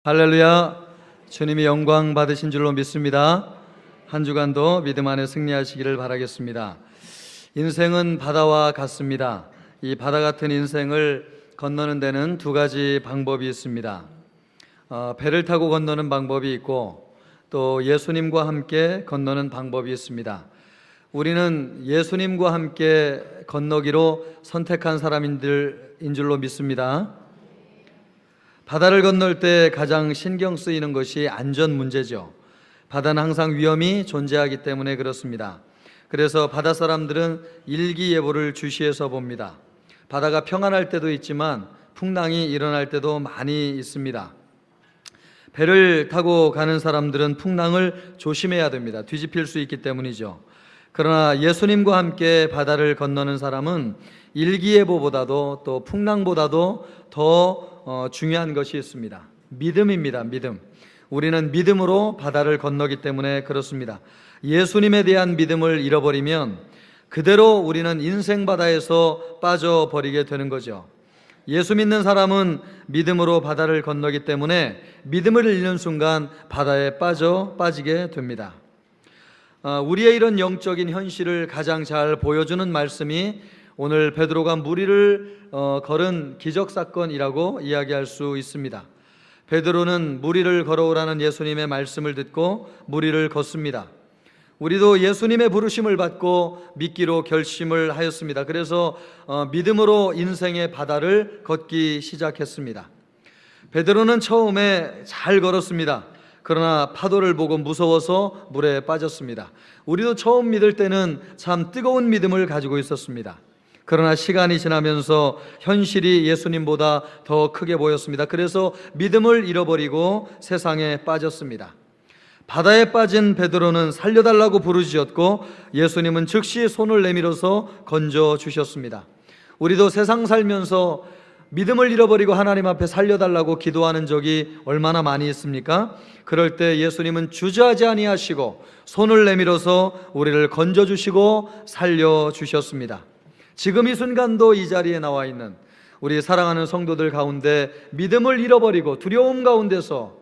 할렐루야. 주님이 영광 받으신 줄로 믿습니다. 한 주간도 믿음 안에 승리하시기를 바라겠습니다. 인생은 바다와 같습니다. 이 바다 같은 인생을 건너는 데는 두 가지 방법이 있습니다. 배를 타고 건너는 방법이 있고 또 예수님과 함께 건너는 방법이 있습니다. 우리는 예수님과 함께 건너기로 선택한 사람인 줄로 믿습니다. 바다를 건널 때 가장 신경 쓰이는 것이 안전 문제죠. 바다는 항상 위험이 존재하기 때문에 그렇습니다. 그래서 바다 사람들은 일기예보를 주시해서 봅니다. 바다가 평안할 때도 있지만 풍랑이 일어날 때도 많이 있습니다. 배를 타고 가는 사람들은 풍랑을 조심해야 됩니다. 뒤집힐 수 있기 때문이죠. 그러나 예수님과 함께 바다를 건너는 사람은 일기예보보다도 또 풍랑보다도 더 중요한 것이 있습니다. 믿음입니다. 믿음. 우리는 믿음으로 바다를 건너기 때문에 그렇습니다. 예수님에 대한 믿음을 잃어버리면 그대로 우리는 인생 바다에서 빠져버리게 되는 거죠. 예수 믿는 사람은 믿음으로 바다를 건너기 때문에 믿음을 잃는 순간 바다에 빠지게 됩니다. 우리의 이런 영적인 현실을 가장 잘 보여주는 말씀이 오늘 베드로가 무리를 걸은 기적사건이라고 이야기할 수 있습니다. 베드로는 무리를 걸어오라는 예수님의 말씀을 듣고 무리를 걷습니다. 우리도 예수님의 부르심을 받고 믿기로 결심을 하였습니다. 그래서 믿음으로 인생의 바다를 걷기 시작했습니다. 베드로는 처음에 잘 걸었습니다. 그러나 파도를 보고 무서워서 물에 빠졌습니다. 우리도 처음 믿을 때는 참 뜨거운 믿음을 가지고 있었습니다. 그러나 시간이 지나면서 현실이 예수님보다 더 크게 보였습니다. 그래서 믿음을 잃어버리고 세상에 빠졌습니다. 바다에 빠진 베드로는 살려달라고 부르짖었고 예수님은 즉시 손을 내밀어서 건져주셨습니다. 우리도 세상 살면서 믿음을 잃어버리고 하나님 앞에 살려달라고 기도하는 적이 얼마나 많이 있습니까? 그럴 때 예수님은 주저하지 아니하시고 손을 내밀어서 우리를 건져주시고 살려주셨습니다. 지금 이 순간도 이 자리에 나와 있는 우리 사랑하는 성도들 가운데 믿음을 잃어버리고 두려움 가운데서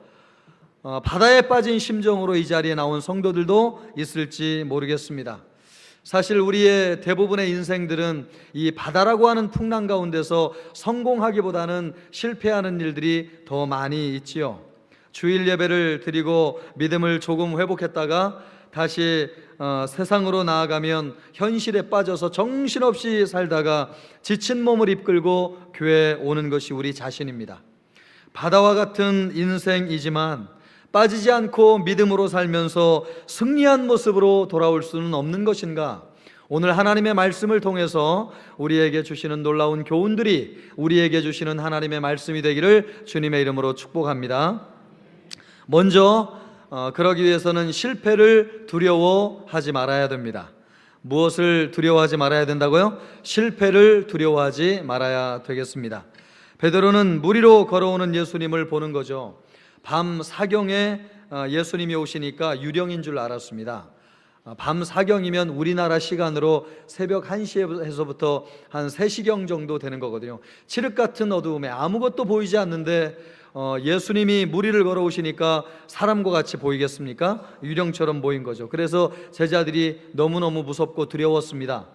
바다에 빠진 심정으로 이 자리에 나온 성도들도 있을지 모르겠습니다. 사실 우리의 대부분의 인생들은 이 바다라고 하는 풍랑 가운데서 성공하기보다는 실패하는 일들이 더 많이 있지요. 주일 예배를 드리고 믿음을 조금 회복했다가 다시 세상으로 나아가면 현실에 빠져서 정신없이 살다가 지친 몸을 이끌고 교회에 오는 것이 우리 자신입니다. 바다와 같은 인생이지만 빠지지 않고 믿음으로 살면서 승리한 모습으로 돌아올 수는 없는 것인가? 오늘 하나님의 말씀을 통해서 우리에게 주시는 놀라운 교훈들이 우리에게 주시는 하나님의 말씀이 되기를 주님의 이름으로 축복합니다. 먼저 그러기 위해서는 실패를 두려워하지 말아야 됩니다. 무엇을 두려워하지 말아야 된다고요? 실패를 두려워하지 말아야 되겠습니다. 베드로는 무리로 걸어오는 예수님을 보는 거죠. 밤 사경에 예수님이 오시니까 유령인 줄 알았습니다. 밤 사경이면 우리나라 시간으로 새벽 1시에서부터 한 3시경 정도 되는 거거든요. 칠흑 같은 어두움에 아무것도 보이지 않는데 예수님이 무리를 걸어오시니까 사람과 같이 보이겠습니까? 유령처럼 보인 거죠. 그래서 제자들이 너무너무 무섭고 두려웠습니다.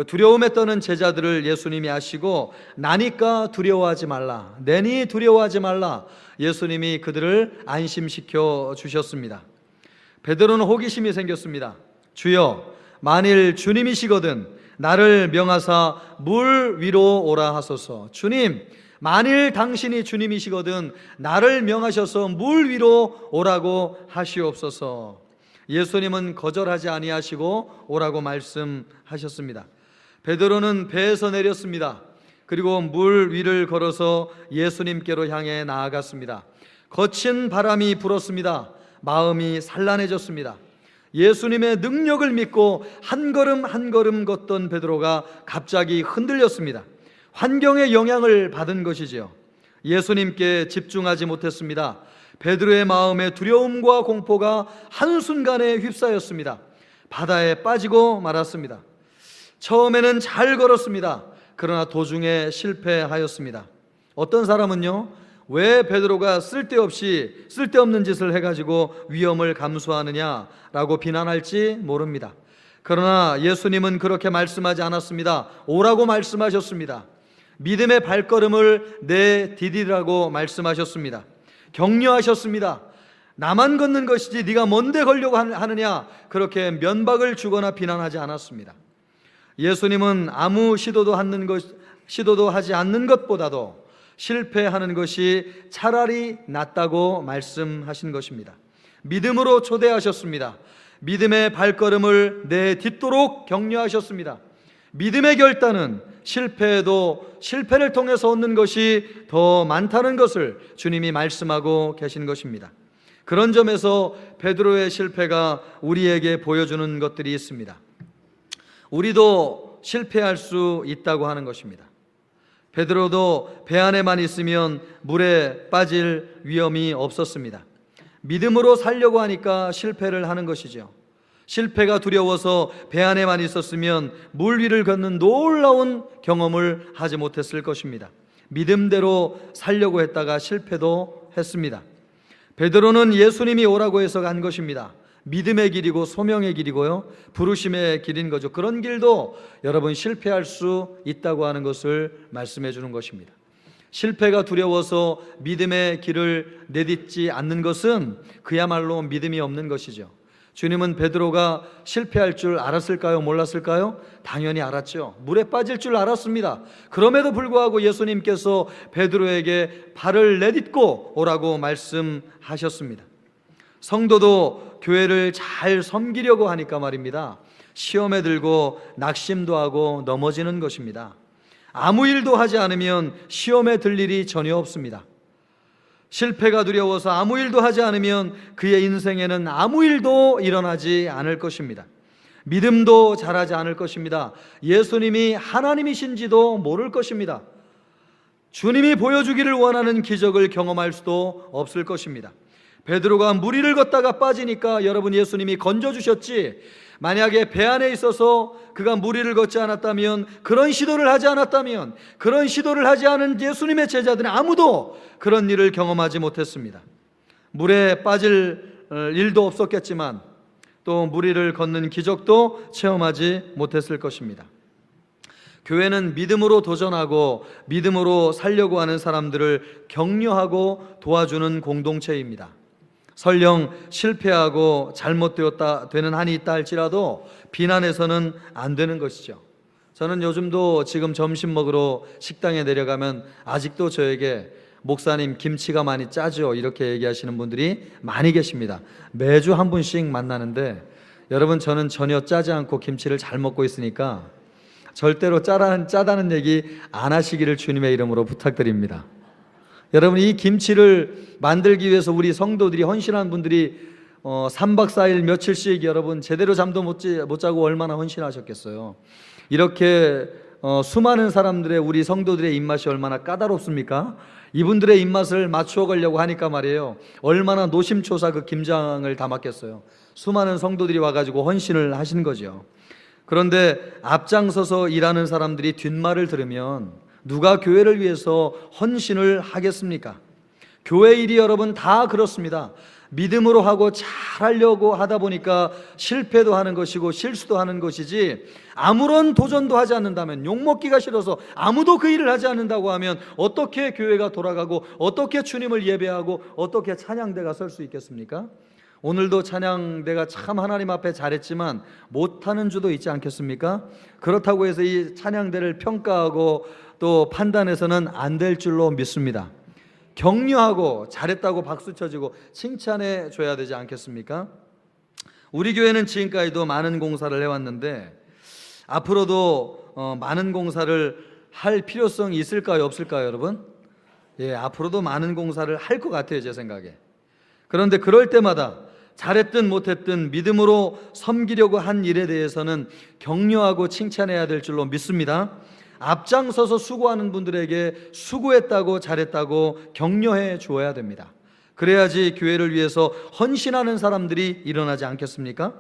두려움에 떠는 제자들을 예수님이 아시고 나니까 두려워하지 말라, 내니 두려워하지 말라, 예수님이 그들을 안심시켜 주셨습니다. 베드로는 호기심이 생겼습니다. 주여, 만일 주님이시거든 나를 명하사 물 위로 오라 하소서. 주님, 만일 당신이 주님이시거든 나를 명하셔서 물 위로 오라고 하시옵소서. 예수님은 거절하지 아니하시고 오라고 말씀하셨습니다. 베드로는 배에서 내렸습니다. 그리고 물 위를 걸어서 예수님께로 향해 나아갔습니다. 거친 바람이 불었습니다. 마음이 산란해졌습니다. 예수님의 능력을 믿고 한 걸음 한 걸음 걷던 베드로가 갑자기 흔들렸습니다. 환경의 영향을 받은 것이지요. 예수님께 집중하지 못했습니다. 베드로의 마음에 두려움과 공포가 한순간에 휩싸였습니다. 바다에 빠지고 말았습니다. 처음에는 잘 걸었습니다. 그러나 도중에 실패하였습니다. 어떤 사람은요, 왜 베드로가 쓸데없는 짓을 해가지고 위험을 감수하느냐라고 비난할지 모릅니다. 그러나 예수님은 그렇게 말씀하지 않았습니다. 오라고 말씀하셨습니다. 믿음의 발걸음을 내디디라고 말씀하셨습니다. 격려하셨습니다. 나만 걷는 것이지 네가 뭔데 걸려고 하느냐, 그렇게 면박을 주거나 비난하지 않았습니다. 예수님은 아무 시도도 하지 않는 것보다도 실패하는 것이 차라리 낫다고 말씀하신 것입니다. 믿음으로 초대하셨습니다. 믿음의 발걸음을 내딛도록 격려하셨습니다. 믿음의 결단은 실패를 통해서 얻는 것이 더 많다는 것을 주님이 말씀하고 계신 것입니다. 그런 점에서 베드로의 실패가 우리에게 보여주는 것들이 있습니다. 우리도 실패할 수 있다고 하는 것입니다. 베드로도 배 안에만 있으면 물에 빠질 위험이 없었습니다. 믿음으로 살려고 하니까 실패를 하는 것이죠. 실패가 두려워서 배 안에만 있었으면 물 위를 걷는 놀라운 경험을 하지 못했을 것입니다. 믿음대로 살려고 했다가 실패도 했습니다. 베드로는 예수님이 오라고 해서 간 것입니다. 믿음의 길이고 소명의 길이고요, 부르심의 길인 거죠. 그런 길도 여러분 실패할 수 있다고 하는 것을 말씀해 주는 것입니다. 실패가 두려워서 믿음의 길을 내딛지 않는 것은 그야말로 믿음이 없는 것이죠. 주님은 베드로가 실패할 줄 알았을까요? 몰랐을까요? 당연히 알았죠. 물에 빠질 줄 알았습니다. 그럼에도 불구하고 예수님께서 베드로에게 발을 내딛고 오라고 말씀하셨습니다. 성도도 교회를 잘 섬기려고 하니까 말입니다, 시험에 들고 낙심도 하고 넘어지는 것입니다. 아무 일도 하지 않으면 시험에 들 일이 전혀 없습니다. 실패가 두려워서 아무 일도 하지 않으면 그의 인생에는 아무 일도 일어나지 않을 것입니다. 믿음도 자라지 않을 것입니다. 예수님이 하나님이신지도 모를 것입니다. 주님이 보여주기를 원하는 기적을 경험할 수도 없을 것입니다. 베드로가 물 위를 걷다가 빠지니까 여러분 예수님이 건져주셨지, 만약에 배 안에 있어서 그가 물 위를 걷지 않았다면, 그런 시도를 하지 않은 예수님의 제자들은 아무도 그런 일을 경험하지 못했습니다. 물에 빠질 일도 없었겠지만 또 물 위를 걷는 기적도 체험하지 못했을 것입니다. 교회는 믿음으로 도전하고 믿음으로 살려고 하는 사람들을 격려하고 도와주는 공동체입니다. 설령 실패하고 잘못되는 한이 있다 할지라도 비난해서는 안 되는 것이죠. 저는 요즘도 지금 점심 먹으러 식당에 내려가면 아직도 저에게 목사님 김치가 많이 짜죠, 이렇게 얘기하시는 분들이 많이 계십니다. 매주 한 분씩 만나는데 여러분, 저는 전혀 짜지 않고 김치를 잘 먹고 있으니까 절대로 짜다는 얘기 안 하시기를 주님의 이름으로 부탁드립니다. 여러분, 이 김치를 만들기 위해서 우리 성도들이, 헌신한 분들이 3박 4일 며칠씩 여러분 제대로 잠도 못 자고 얼마나 헌신하셨겠어요. 이렇게 수많은 사람들의, 우리 성도들의 입맛이 얼마나 까다롭습니까? 이분들의 입맛을 맞추어 가려고 하니까 말이에요, 얼마나 노심초사 그 김장을 담았겠어요. 수많은 성도들이 와가지고 헌신을 하신 거죠. 그런데 앞장서서 일하는 사람들이 뒷말을 들으면 누가 교회를 위해서 헌신을 하겠습니까? 교회 일이 여러분 다 그렇습니다. 믿음으로 하고 잘하려고 하다 보니까 실패도 하는 것이고 실수도 하는 것이지, 아무런 도전도 하지 않는다면, 욕먹기가 싫어서 아무도 그 일을 하지 않는다고 하면 어떻게 교회가 돌아가고 어떻게 주님을 예배하고 어떻게 찬양대가 설 수 있겠습니까? 오늘도 찬양대가 참 하나님 앞에 잘했지만 못하는 주도 있지 않겠습니까? 그렇다고 해서 이 찬양대를 평가하고 또 판단해서는 안 될 줄로 믿습니다. 격려하고 잘했다고 박수 쳐주고 칭찬해 줘야 되지 않겠습니까? 우리 교회는 지금까지도 많은 공사를 해왔는데 앞으로도 많은 공사를 할 필요성이 있을까요, 없을까요, 여러분? 예, 앞으로도 많은 공사를 할 것 같아요, 제 생각에. 그런데 그럴 때마다 잘했든 못했든 믿음으로 섬기려고 한 일에 대해서는 격려하고 칭찬해야 될 줄로 믿습니다. 앞장서서 수고하는 분들에게 수고했다고 잘했다고 격려해 주어야 됩니다. 그래야지 교회를 위해서 헌신하는 사람들이 일어나지 않겠습니까?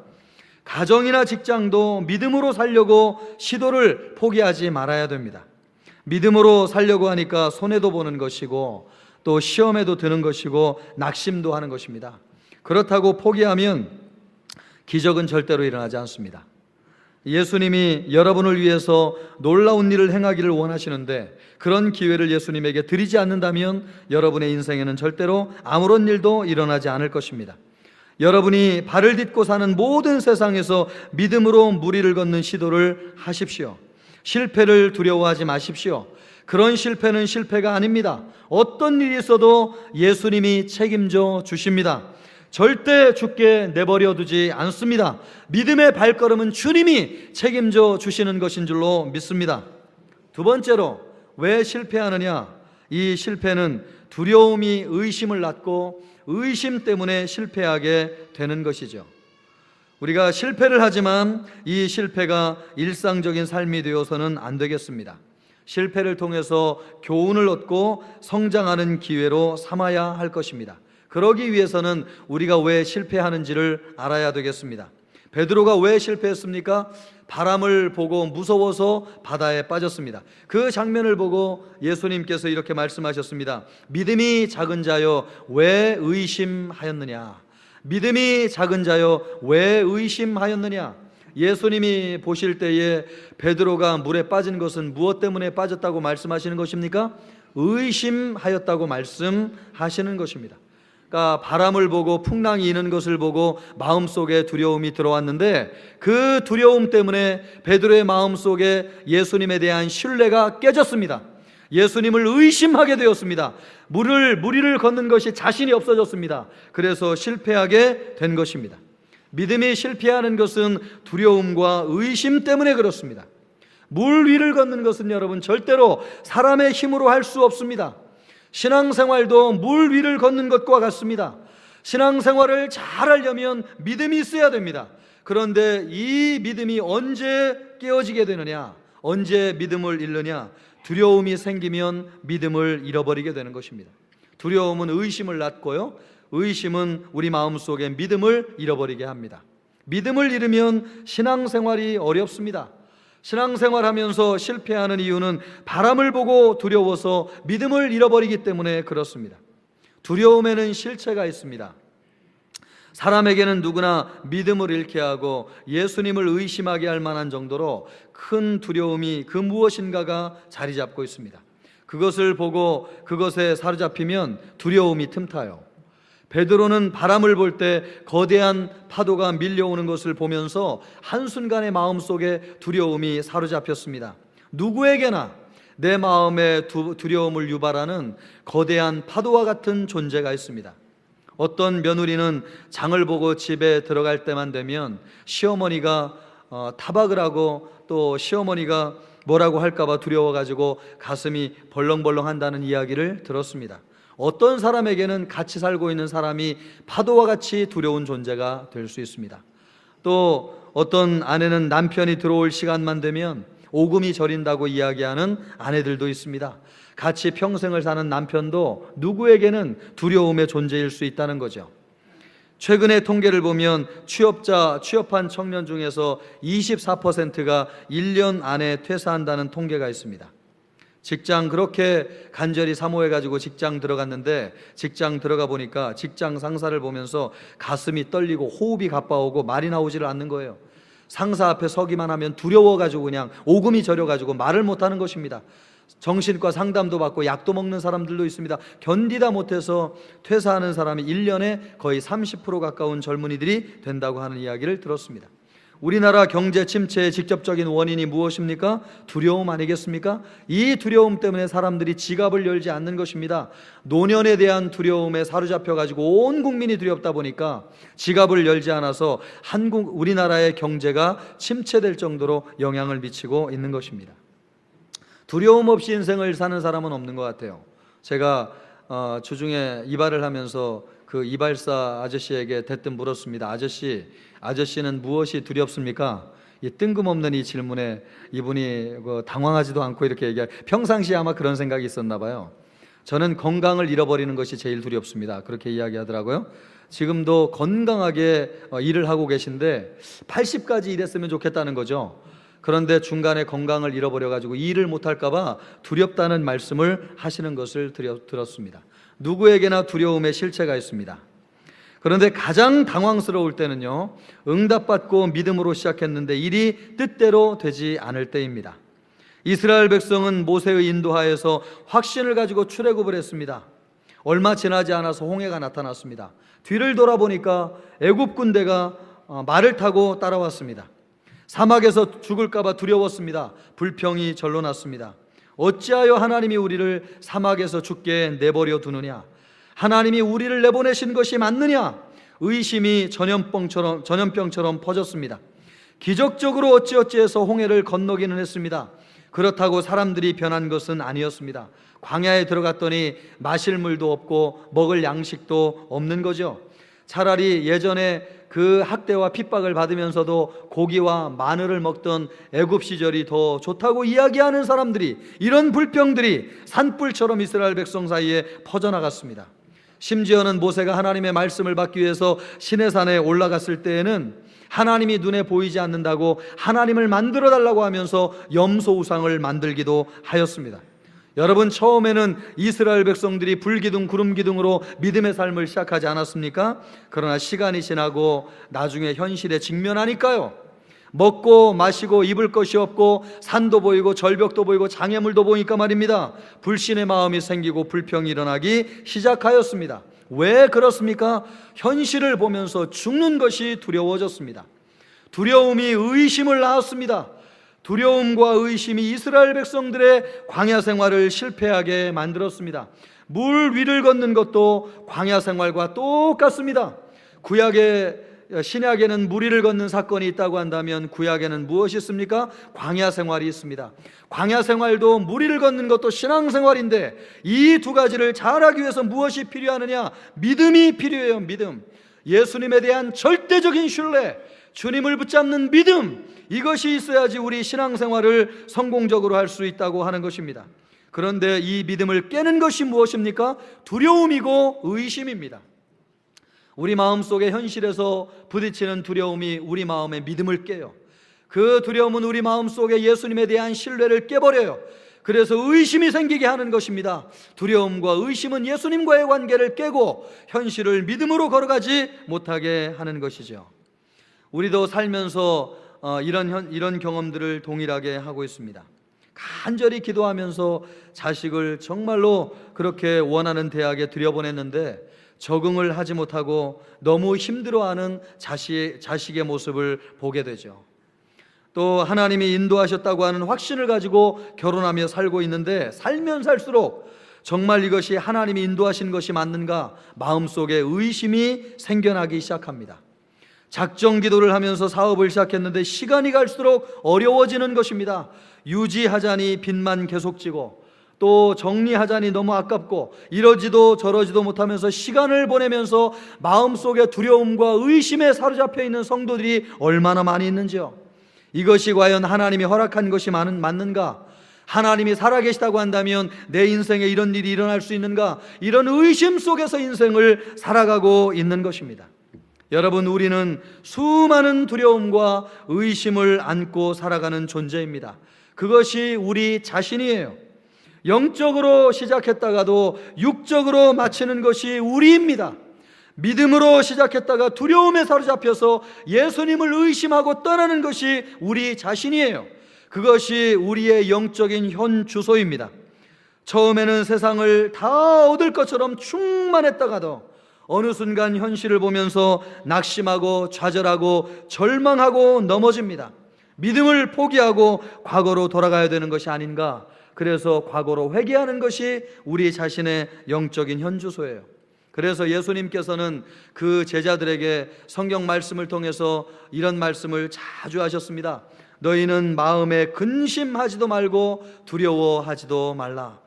가정이나 직장도 믿음으로 살려고 시도를 포기하지 말아야 됩니다. 믿음으로 살려고 하니까 손해도 보는 것이고 또 시험에도 드는 것이고 낙심도 하는 것입니다. 그렇다고 포기하면 기적은 절대로 일어나지 않습니다. 예수님이 여러분을 위해서 놀라운 일을 행하기를 원하시는데 그런 기회를 예수님에게 드리지 않는다면 여러분의 인생에는 절대로 아무런 일도 일어나지 않을 것입니다. 여러분이 발을 딛고 사는 모든 세상에서 믿음으로 무리를 걷는 시도를 하십시오. 실패를 두려워하지 마십시오. 그런 실패는 실패가 아닙니다. 어떤 일이 있어도 예수님이 책임져 주십니다. 절대 죽게 내버려 두지 않습니다. 믿음의 발걸음은 주님이 책임져 주시는 것인 줄로 믿습니다. 두 번째로, 왜 실패하느냐? 이 실패는 두려움이 의심을 낳고 의심 때문에 실패하게 되는 것이죠. 우리가 실패를 하지만 이 실패가 일상적인 삶이 되어서는 안 되겠습니다. 실패를 통해서 교훈을 얻고 성장하는 기회로 삼아야 할 것입니다. 그러기 위해서는 우리가 왜 실패하는지를 알아야 되겠습니다. 베드로가 왜 실패했습니까? 바람을 보고 무서워서 바다에 빠졌습니다. 그 장면을 보고 예수님께서 이렇게 말씀하셨습니다. 믿음이 작은 자여 왜 의심하였느냐? 믿음이 작은 자여 왜 의심하였느냐? 예수님이 보실 때에 베드로가 물에 빠진 것은 무엇 때문에 빠졌다고 말씀하시는 것입니까? 의심하였다고 말씀하시는 것입니다. 그러니까 바람을 보고 풍랑이 이는 것을 보고 마음속에 두려움이 들어왔는데 그 두려움 때문에 베드로의 마음속에 예수님에 대한 신뢰가 깨졌습니다. 예수님을 의심하게 되었습니다. 무리를 걷는 것이 자신이 없어졌습니다. 그래서 실패하게 된 것입니다. 믿음이 실패하는 것은 두려움과 의심 때문에 그렇습니다. 물 위를 걷는 것은 여러분 절대로 사람의 힘으로 할 수 없습니다. 신앙생활도 물 위를 걷는 것과 같습니다. 신앙생활을 잘하려면 믿음이 있어야 됩니다. 그런데 이 믿음이 언제 깨어지게 되느냐? 언제 믿음을 잃느냐? 두려움이 생기면 믿음을 잃어버리게 되는 것입니다. 두려움은 의심을 낳고요, 의심은 우리 마음속에 믿음을 잃어버리게 합니다. 믿음을 잃으면 신앙생활이 어렵습니다. 신앙생활하면서 실패하는 이유는 바람을 보고 두려워서 믿음을 잃어버리기 때문에 그렇습니다. 두려움에는 실체가 있습니다. 사람에게는 누구나 믿음을 잃게 하고 예수님을 의심하게 할 만한 정도로 큰 두려움이 그 무엇인가가 자리 잡고 있습니다. 그것을 보고 그것에 사로잡히면 두려움이 틈타요. 베드로는 바람을 볼 때 거대한 파도가 밀려오는 것을 보면서 한순간에 마음속에 두려움이 사로잡혔습니다. 누구에게나 내 마음에 두려움을 유발하는 거대한 파도와 같은 존재가 있습니다. 어떤 며느리는 장을 보고 집에 들어갈 때만 되면 시어머니가 타박을 하고 또 시어머니가 뭐라고 할까봐 두려워가지고 가슴이 벌렁벌렁 한다는 이야기를 들었습니다. 어떤 사람에게는 같이 살고 있는 사람이 파도와 같이 두려운 존재가 될 수 있습니다. 또 어떤 아내는 남편이 들어올 시간만 되면 오금이 저린다고 이야기하는 아내들도 있습니다. 같이 평생을 사는 남편도 누구에게는 두려움의 존재일 수 있다는 거죠. 최근의 통계를 보면 취업한 청년 중에서 24%가 1년 안에 퇴사한다는 통계가 있습니다. 직장 그렇게 간절히 사모해가지고 직장 들어갔는데 직장 들어가 보니까 직장 상사를 보면서 가슴이 떨리고 호흡이 가빠오고 말이 나오지를 않는 거예요. 상사 앞에 서기만 하면 두려워가지고 그냥 오금이 저려가지고 말을 못하는 것입니다. 정신과 상담도 받고 약도 먹는 사람들도 있습니다. 견디다 못해서 퇴사하는 사람이 1년에 거의 30% 가까운 젊은이들이 된다고 하는 이야기를 들었습니다. 우리나라 경제 침체의 직접적인 원인이 무엇입니까? 두려움 아니겠습니까? 이 두려움 때문에 사람들이 지갑을 열지 않는 것입니다. 노년에 대한 두려움에 사로잡혀가지고 온 국민이 두렵다 보니까 지갑을 열지 않아서 우리나라의 경제가 침체될 정도로 영향을 미치고 있는 것입니다. 두려움 없이 인생을 사는 사람은 없는 것 같아요. 제가 주중에 이발을 하면서 그 이발사 아저씨에게 대뜸 물었습니다. 아저씨는 무엇이 두렵습니까? 이 뜬금없는 이 질문에 이분이 당황하지도 않고 이렇게 얘기해요. 평상시에 아마 그런 생각이 있었나 봐요. 저는 건강을 잃어버리는 것이 제일 두렵습니다. 그렇게 이야기하더라고요. 지금도 건강하게 일을 하고 계신데 80까지 일했으면 좋겠다는 거죠. 그런데 중간에 건강을 잃어버려가지고 일을 못할까 봐 두렵다는 말씀을 하시는 것을 들었습니다. 누구에게나 두려움의 실체가 있습니다. 그런데 가장 당황스러울 때는요, 응답받고 믿음으로 시작했는데 일이 뜻대로 되지 않을 때입니다. 이스라엘 백성은 모세의 인도하에서 확신을 가지고 출애굽을 했습니다. 얼마 지나지 않아서 홍해가 나타났습니다. 뒤를 돌아보니까 애굽 군대가 말을 타고 따라왔습니다. 사막에서 죽을까 봐 두려웠습니다. 불평이 절로 났습니다. 어찌하여 하나님이 우리를 사막에서 죽게 내버려 두느냐? 하나님이 우리를 내보내신 것이 맞느냐? 의심이 전염병처럼 퍼졌습니다. 기적적으로 어찌어찌해서 홍해를 건너기는 했습니다. 그렇다고 사람들이 변한 것은 아니었습니다. 광야에 들어갔더니 마실 물도 없고 먹을 양식도 없는 거죠. 차라리 예전에 그 학대와 핍박을 받으면서도 고기와 마늘을 먹던 애굽 시절이 더 좋다고 이야기하는 사람들이, 이런 불평들이 산불처럼 이스라엘 백성 사이에 퍼져나갔습니다. 심지어는 모세가 하나님의 말씀을 받기 위해서 시내산에 올라갔을 때에는 하나님이 눈에 보이지 않는다고 하나님을 만들어 달라고 하면서 염소 우상을 만들기도 하였습니다. 여러분, 처음에는 이스라엘 백성들이 불기둥 구름기둥으로 믿음의 삶을 시작하지 않았습니까? 그러나 시간이 지나고 나중에 현실에 직면하니까요, 먹고 마시고 입을 것이 없고 산도 보이고 절벽도 보이고 장애물도 보이니까 말입니다, 불신의 마음이 생기고 불평이 일어나기 시작하였습니다. 왜 그렇습니까? 현실을 보면서 죽는 것이 두려워졌습니다. 두려움이 의심을 낳았습니다. 두려움과 의심이 이스라엘 백성들의 광야 생활을 실패하게 만들었습니다. 물 위를 걷는 것도 광야 생활과 똑같습니다. 신약에는 물 위를 걷는 사건이 있다고 한다면 구약에는 무엇이 있습니까? 광야 생활이 있습니다. 광야 생활도 물 위를 걷는 것도 신앙 생활인데, 이 두 가지를 잘하기 위해서 무엇이 필요하느냐? 믿음이 필요해요. 믿음. 예수님에 대한 절대적인 신뢰, 주님을 붙잡는 믿음, 이것이 있어야지 우리 신앙생활을 성공적으로 할 수 있다고 하는 것입니다. 그런데 이 믿음을 깨는 것이 무엇입니까? 두려움이고 의심입니다. 우리 마음속에 현실에서 부딪히는 두려움이 우리 마음의 믿음을 깨요. 그 두려움은 우리 마음속에 예수님에 대한 신뢰를 깨버려요. 그래서 의심이 생기게 하는 것입니다. 두려움과 의심은 예수님과의 관계를 깨고 현실을 믿음으로 걸어가지 못하게 하는 것이죠. 우리도 살면서 이런 경험들을 동일하게 하고 있습니다. 간절히 기도하면서 자식을 정말로 그렇게 원하는 대학에 들여보냈는데 적응을 하지 못하고 너무 힘들어하는 자식의 모습을 보게 되죠. 또 하나님이 인도하셨다고 하는 확신을 가지고 결혼하며 살고 있는데 살면 살수록 정말 이것이 하나님이 인도하신 것이 맞는가? 마음속에 의심이 생겨나기 시작합니다. 작정 기도를 하면서 사업을 시작했는데 시간이 갈수록 어려워지는 것입니다. 유지하자니 빚만 계속 지고, 또 정리하자니 너무 아깝고, 이러지도 저러지도 못하면서 시간을 보내면서 마음속에 두려움과 의심에 사로잡혀 있는 성도들이 얼마나 많이 있는지요. 이것이 과연 하나님이 허락한 것이 맞는가? 하나님이 살아계시다고 한다면 내 인생에 이런 일이 일어날 수 있는가? 이런 의심 속에서 인생을 살아가고 있는 것입니다. 여러분, 우리는 수많은 두려움과 의심을 안고 살아가는 존재입니다. 그것이 우리 자신이에요. 영적으로 시작했다가도 육적으로 마치는 것이 우리입니다. 믿음으로 시작했다가 두려움에 사로잡혀서 예수님을 의심하고 떠나는 것이 우리 자신이에요. 그것이 우리의 영적인 현 주소입니다. 처음에는 세상을 다 얻을 것처럼 충만했다가도 어느 순간 현실을 보면서 낙심하고 좌절하고 절망하고 넘어집니다. 믿음을 포기하고 과거로 돌아가야 되는 것이 아닌가? 그래서 과거로 회개하는 것이 우리 자신의 영적인 현주소예요. 그래서 예수님께서는 그 제자들에게 성경 말씀을 통해서 이런 말씀을 자주 하셨습니다. 너희는 마음에 근심하지도 말고 두려워하지도 말라.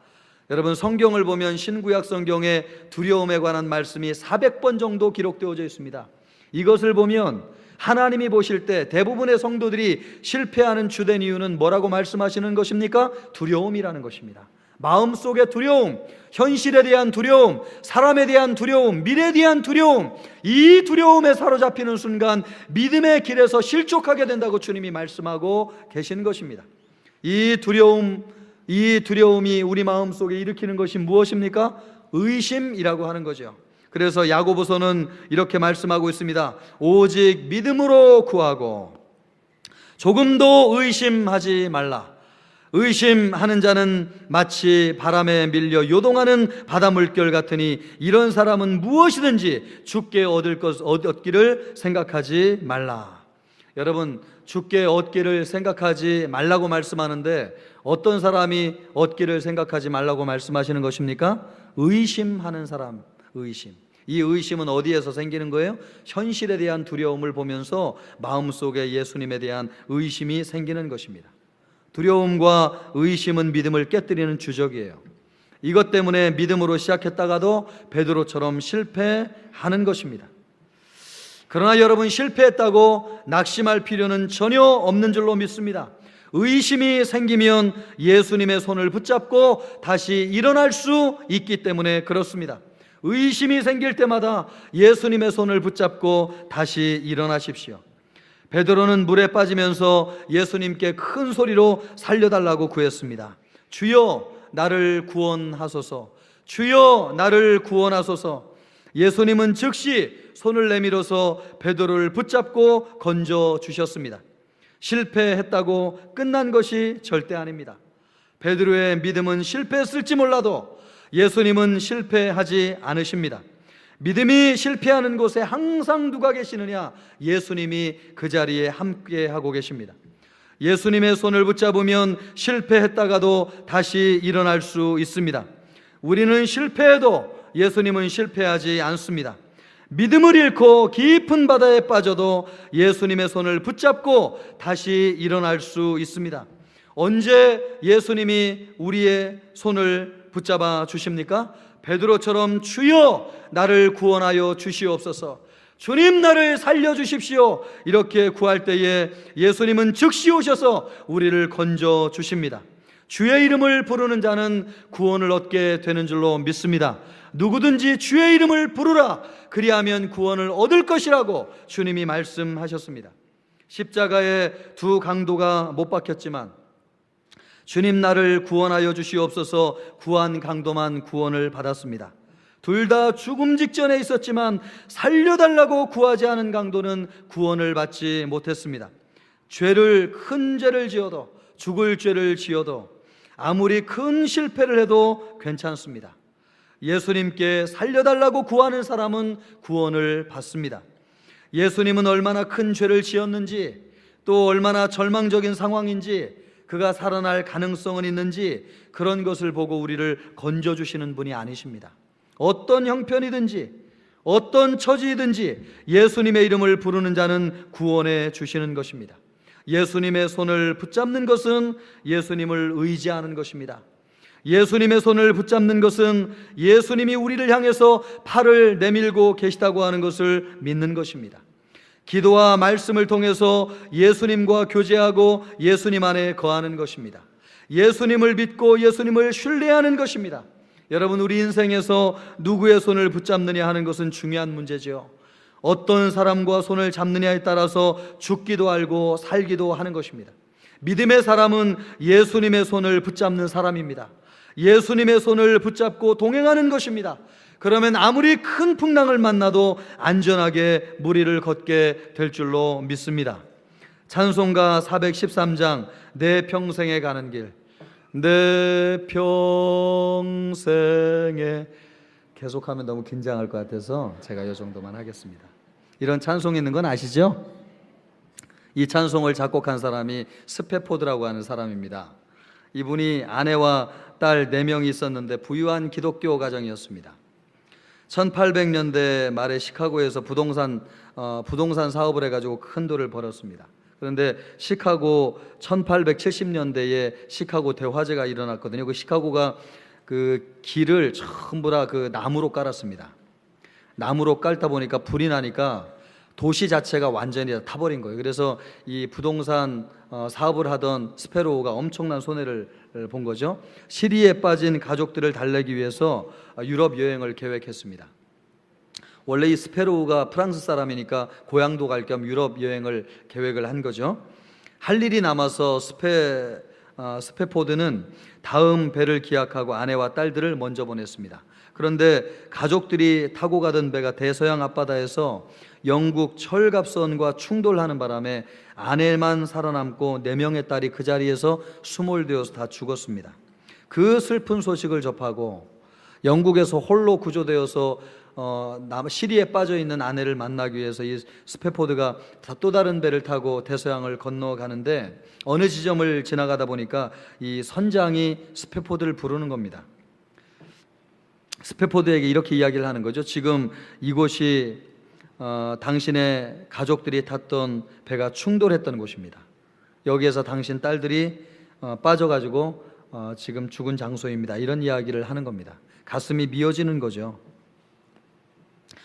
여러분, 성경을 보면 신구약 성경에 두려움에 관한 말씀이 400번 정도 기록되어져 있습니다. 이것을 보면 하나님이 보실 때 대부분의 성도들이 실패하는 주된 이유는 뭐라고 말씀하시는 것입니까? 두려움이라는 것입니다. 마음속의 두려움, 현실에 대한 두려움, 사람에 대한 두려움, 미래에 대한 두려움, 이 두려움에 사로잡히는 순간 믿음의 길에서 실족하게 된다고 주님이 말씀하고 계시는 것입니다. 이 두려움이 우리 마음속에 일으키는 것이 무엇입니까? 의심이라고 하는 거죠. 그래서 야고보서는 이렇게 말씀하고 있습니다. 오직 믿음으로 구하고 조금도 의심하지 말라. 의심하는 자는 마치 바람에 밀려 요동하는 바다 물결 같으니 이런 사람은 무엇이든지 주께 얻기를 생각하지 말라. 여러분, 주께 얻기를 생각하지 말라고 말씀하는데 어떤 사람이 얻기를 생각하지 말라고 말씀하시는 것입니까? 의심하는 사람, 의심. 이 의심은 어디에서 생기는 거예요? 현실에 대한 두려움을 보면서 마음속에 예수님에 대한 의심이 생기는 것입니다. 두려움과 의심은 믿음을 깨뜨리는 주적이에요. 이것 때문에 믿음으로 시작했다가도 베드로처럼 실패하는 것입니다. 그러나 여러분, 실패했다고 낙심할 필요는 전혀 없는 줄로 믿습니다. 의심이 생기면 예수님의 손을 붙잡고 다시 일어날 수 있기 때문에 그렇습니다. 의심이 생길 때마다 예수님의 손을 붙잡고 다시 일어나십시오. 베드로는 물에 빠지면서 예수님께 큰 소리로 살려달라고 구했습니다. 주여 나를 구원하소서, 주여 나를 구원하소서. 예수님은 즉시 손을 내밀어서 베드로를 붙잡고 건져 주셨습니다. 실패했다고 끝난 것이 절대 아닙니다. 베드로의 믿음은 실패했을지 몰라도 예수님은 실패하지 않으십니다. 믿음이 실패하는 곳에 항상 누가 계시느냐? 예수님이 그 자리에 함께하고 계십니다. 예수님의 손을 붙잡으면 실패했다가도 다시 일어날 수 있습니다. 우리는 실패해도 예수님은 실패하지 않습니다. 믿음을 잃고 깊은 바다에 빠져도 예수님의 손을 붙잡고 다시 일어날 수 있습니다. 언제 예수님이 우리의 손을 붙잡아 주십니까? 베드로처럼 주여 나를 구원하여 주시옵소서, 주님 나를 살려주십시오, 이렇게 구할 때에 예수님은 즉시 오셔서 우리를 건져 주십니다. 주의 이름을 부르는 자는 구원을 얻게 되는 줄로 믿습니다. 누구든지 주의 이름을 부르라, 그리하면 구원을 얻을 것이라고 주님이 말씀하셨습니다. 십자가에 두 강도가 못 박혔지만 주님 나를 구원하여 주시옵소서 구한 강도만 구원을 받았습니다. 둘 다 죽음 직전에 있었지만 살려달라고 구하지 않은 강도는 구원을 받지 못했습니다. 큰 죄를 지어도, 죽을 죄를 지어도, 아무리 큰 실패를 해도 괜찮습니다. 예수님께 살려달라고 구하는 사람은 구원을 받습니다. 예수님은 얼마나 큰 죄를 지었는지, 또 얼마나 절망적인 상황인지, 그가 살아날 가능성은 있는지 그런 것을 보고 우리를 건져주시는 분이 아니십니다. 어떤 형편이든지 어떤 처지이든지 예수님의 이름을 부르는 자는 구원해 주시는 것입니다. 예수님의 손을 붙잡는 것은 예수님을 의지하는 것입니다. 예수님의 손을 붙잡는 것은 예수님이 우리를 향해서 팔을 내밀고 계시다고 하는 것을 믿는 것입니다. 기도와 말씀을 통해서 예수님과 교제하고 예수님 안에 거하는 것입니다. 예수님을 믿고 예수님을 신뢰하는 것입니다. 여러분, 우리 인생에서 누구의 손을 붙잡느냐 하는 것은 중요한 문제죠. 어떤 사람과 손을 잡느냐에 따라서 죽기도 알고 살기도 하는 것입니다. 믿음의 사람은 예수님의 손을 붙잡는 사람입니다. 예수님의 손을 붙잡고 동행하는 것입니다. 그러면 아무리 큰 풍랑을 만나도 안전하게 물 위를 걷게 될 줄로 믿습니다. 찬송가 413장 내 평생에 가는 길, 내 평생에, 계속하면 너무 긴장할 것 같아서 제가 이 정도만 하겠습니다. 이런 찬송이 있는 건 아시죠? 이 찬송을 작곡한 사람이 스페포드라고 하는 사람입니다. 이분이 아내와 딸 4명이 있었는데 부유한 기독교 가정이었습니다. 1800년대 말에 시카고에서 부동산 사업을 해가지고 큰 돈을 벌었습니다. 그런데 시카고 1870년대에 시카고 대화재가 일어났거든요. 그 시카고가 그 길을 전부 다 그 나무로 깔았습니다. 나무로 깔다 보니까 불이 나니까 도시 자체가 완전히 다 타버린 거예요. 그래서 이 부동산 사업을 하던 스페로우가 엄청난 손해를 본 거죠. 시리에 빠진 가족들을 달래기 위해서 유럽 여행을 계획했습니다. 원래 이 스페로우가 프랑스 사람이니까 고향도 갈 겸 유럽 여행을 계획을 한 거죠. 할 일이 남아서 스페포드는 다음 배를 기약하고 아내와 딸들을 먼저 보냈습니다. 그런데 가족들이 타고 가던 배가 대서양 앞바다에서 영국 철갑선과 충돌하는 바람에 아내만 살아남고 4명의 딸이 그 자리에서 수몰되어서 다 죽었습니다. 그 슬픈 소식을 접하고 영국에서 홀로 구조되어서 시리에 빠져있는 아내를 만나기 위해서 이 스페포드가 또 다른 배를 타고 대서양을 건너가는데 어느 지점을 지나가다 보니까 이 선장이 스페포드를 부르는 겁니다. 스페포드에게 이렇게 이야기를 하는 거죠. 지금 이곳이 당신의 가족들이 탔던 배가 충돌했던 곳입니다. 여기에서 당신 딸들이 빠져가지고 지금 죽은 장소입니다. 이런 이야기를 하는 겁니다. 가슴이 미어지는 거죠.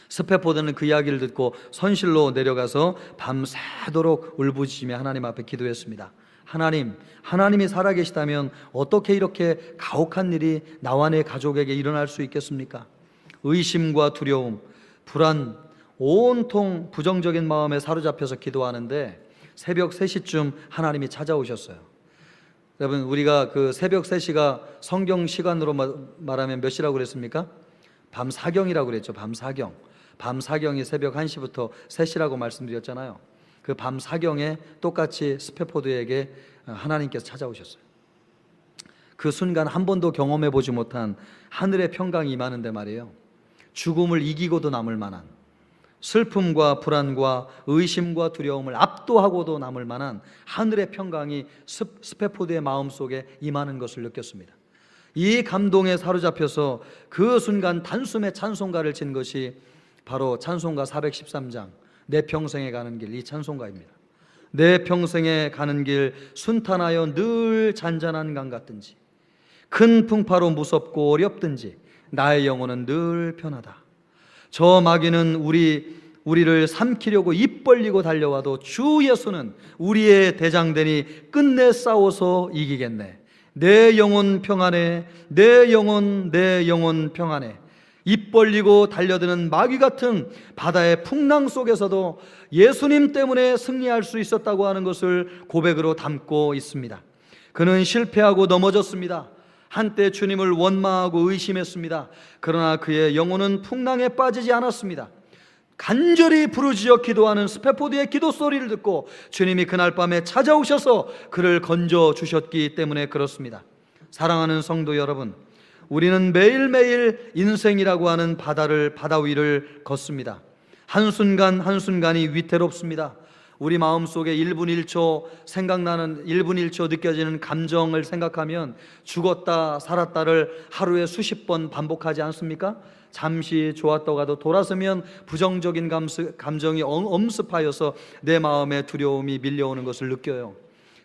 스페포드는 그 이야기를 듣고 선실로 내려가서 밤새도록 울부짖으며 하나님 앞에 기도했습니다. 하나님이 살아계시다면 어떻게 이렇게 가혹한 일이 나와 내 가족에게 일어날 수 있겠습니까? 의심과 두려움, 불안, 온통 부정적인 마음에 사로잡혀서 기도하는데 새벽 3시쯤 하나님이 찾아오셨어요. 여러분, 우리가 그 새벽 3시가 성경 시간으로 말하면 몇 시라고 그랬습니까? 밤 사경이라고 그랬죠. 밤 사경. 밤 사경이 새벽 1시부터 3시라고 말씀드렸잖아요. 그 밤 사경에 똑같이 스페포드에게 하나님께서 찾아오셨어요. 그 순간 한 번도 경험해 보지 못한 하늘의 평강이 임하는데 말이에요. 죽음을 이기고도 남을 만한, 슬픔과 불안과 의심과 두려움을 압도하고도 남을 만한 하늘의 평강이 스페포드의 마음속에 임하는 것을 느꼈습니다. 이 감동에 사로잡혀서 그 순간 단숨에 찬송가를 친 것이 바로 찬송가 413장 내 평생에 가는 길, 이 찬송가입니다. 내 평생에 가는 길 순탄하여 늘 잔잔한 강 같든지 큰 풍파로 무섭고 어렵든지 나의 영혼은 늘 편하다. 저 마귀는 우리를 삼키려고 입 벌리고 달려와도 주 예수는 우리의 대장되니 끝내 싸워서 이기겠네. 내 영혼 평안해, 내 영혼 평안해. 입 벌리고 달려드는 마귀 같은 바다의 풍랑 속에서도 예수님 때문에 승리할 수 있었다고 하는 것을 고백으로 담고 있습니다. 그는 실패하고 넘어졌습니다. 한때 주님을 원망하고 의심했습니다. 그러나 그의 영혼은 풍랑에 빠지지 않았습니다. 간절히 부르짖어 기도하는 스페포드의 기도 소리를 듣고 주님이 그날 밤에 찾아오셔서 그를 건져주셨기 때문에 그렇습니다. 사랑하는 성도 여러분, 우리는 매일매일 인생이라고 하는 바다 위를 걷습니다. 한순간 한순간이 위태롭습니다. 우리 마음속에 1분 1초 생각나는 1분 1초 느껴지는 감정을 생각하면 죽었다 살았다를 하루에 수십 번 반복하지 않습니까? 잠시 좋았다고 하도 돌아서면 부정적인 감정이 엄습하여서 내 마음에 두려움이 밀려오는 것을 느껴요.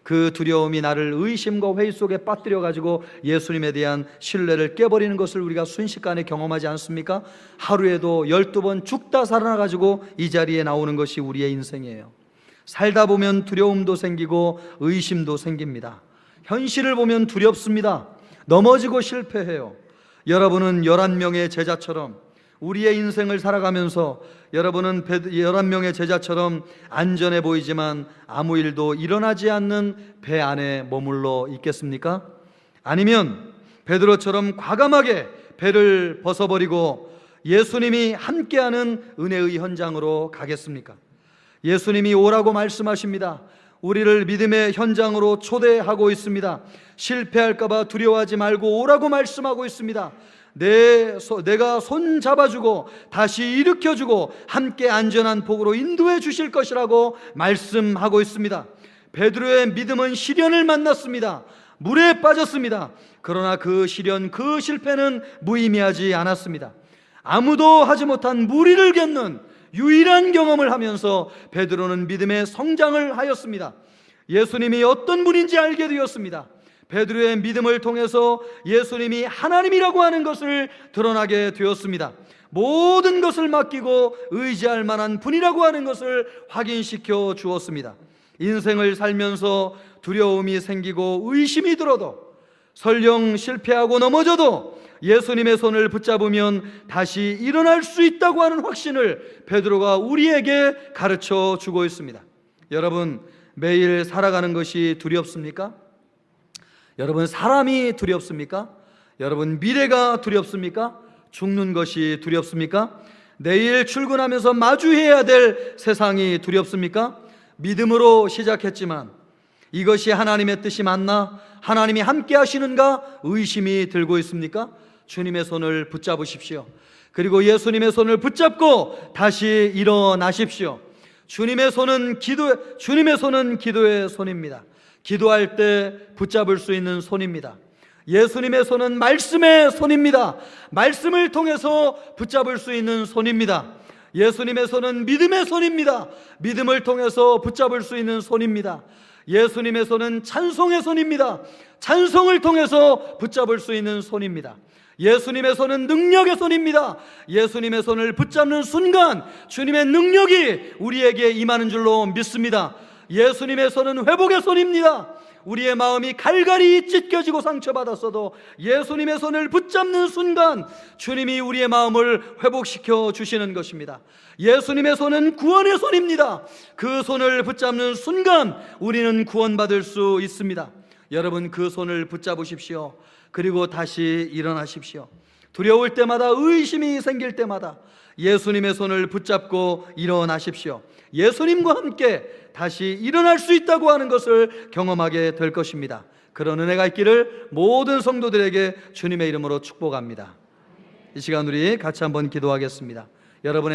그 두려움이 나를 의심과 회의 속에 빠뜨려 가지고 예수님에 대한 신뢰를 깨버리는 것을 우리가 순식간에 경험하지 않습니까? 하루에도 12번 죽다 살아나 가지고 이 자리에 나오는 것이 우리의 인생이에요. 살다 보면 두려움도 생기고 의심도 생깁니다. 현실을 보면 두렵습니다. 넘어지고 실패해요. 여러분은 11명의 제자처럼 우리의 인생을 살아가면서 여러분은 11명의 제자처럼 안전해 보이지만 아무 일도 일어나지 않는 배 안에 머물러 있겠습니까? 아니면 베드로처럼 과감하게 배를 벗어버리고 예수님이 함께하는 은혜의 현장으로 가겠습니까? 예수님이 오라고 말씀하십니다. 우리를 믿음의 현장으로 초대하고 있습니다. 실패할까봐 두려워하지 말고 오라고 말씀하고 있습니다. 내가 손 잡아주고 다시 일으켜주고 함께 안전한 복으로 인도해 주실 것이라고 말씀하고 있습니다. 베드로의 믿음은 시련을 만났습니다. 물에 빠졌습니다. 그러나 그 시련, 그 실패는 무의미하지 않았습니다. 아무도 하지 못한 무리를 겪는 유일한 경험을 하면서 베드로는 믿음의 성장을 하였습니다. 예수님이 어떤 분인지 알게 되었습니다. 베드로의 믿음을 통해서 예수님이 하나님이라고 하는 것을 드러나게 되었습니다. 모든 것을 맡기고 의지할 만한 분이라고 하는 것을 확인시켜 주었습니다. 인생을 살면서 두려움이 생기고 의심이 들어도, 설령 실패하고 넘어져도 예수님의 손을 붙잡으면 다시 일어날 수 있다고 하는 확신을 베드로가 우리에게 가르쳐 주고 있습니다. 여러분, 매일 살아가는 것이 두렵습니까? 여러분, 사람이 두렵습니까? 여러분, 미래가 두렵습니까? 죽는 것이 두렵습니까? 내일 출근하면서 마주해야 될 세상이 두렵습니까? 믿음으로 시작했지만 이것이 하나님의 뜻이 맞나? 하나님이 함께 하시는가? 의심이 들고 있습니까? 주님의 손을 붙잡으십시오. 그리고 예수님의 손을 붙잡고 다시 일어나십시오. 주님의 손은 기도의 손입니다. 기도할 때 붙잡을 수 있는 손입니다. 예수님의 손은 말씀의 손입니다. 말씀을 통해서 붙잡을 수 있는 손입니다. 예수님의 손은 믿음의 손입니다. 믿음을 통해서 붙잡을 수 있는 손입니다. 예수님의 손은 찬송의 손입니다. 찬송을 통해서 붙잡을 수 있는 손입니다. 예수님의 손은 능력의 손입니다. 예수님의 손을 붙잡는 순간 주님의 능력이 우리에게 임하는 줄로 믿습니다. 예수님의 손은 회복의 손입니다. 우리의 마음이 갈갈이 찢겨지고 상처받았어도 예수님의 손을 붙잡는 순간 주님이 우리의 마음을 회복시켜 주시는 것입니다. 예수님의 손은 구원의 손입니다. 그 손을 붙잡는 순간 우리는 구원받을 수 있습니다. 여러분, 그 손을 붙잡으십시오. 그리고 다시 일어나십시오. 두려울 때마다, 의심이 생길 때마다 예수님의 손을 붙잡고 일어나십시오. 예수님과 함께 다시 일어날 수 있다고 하는 것을 경험하게 될 것입니다. 그런 은혜가 있기를 모든 성도들에게 주님의 이름으로 축복합니다. 이 시간 우리 같이 한번 기도하겠습니다. 여러분의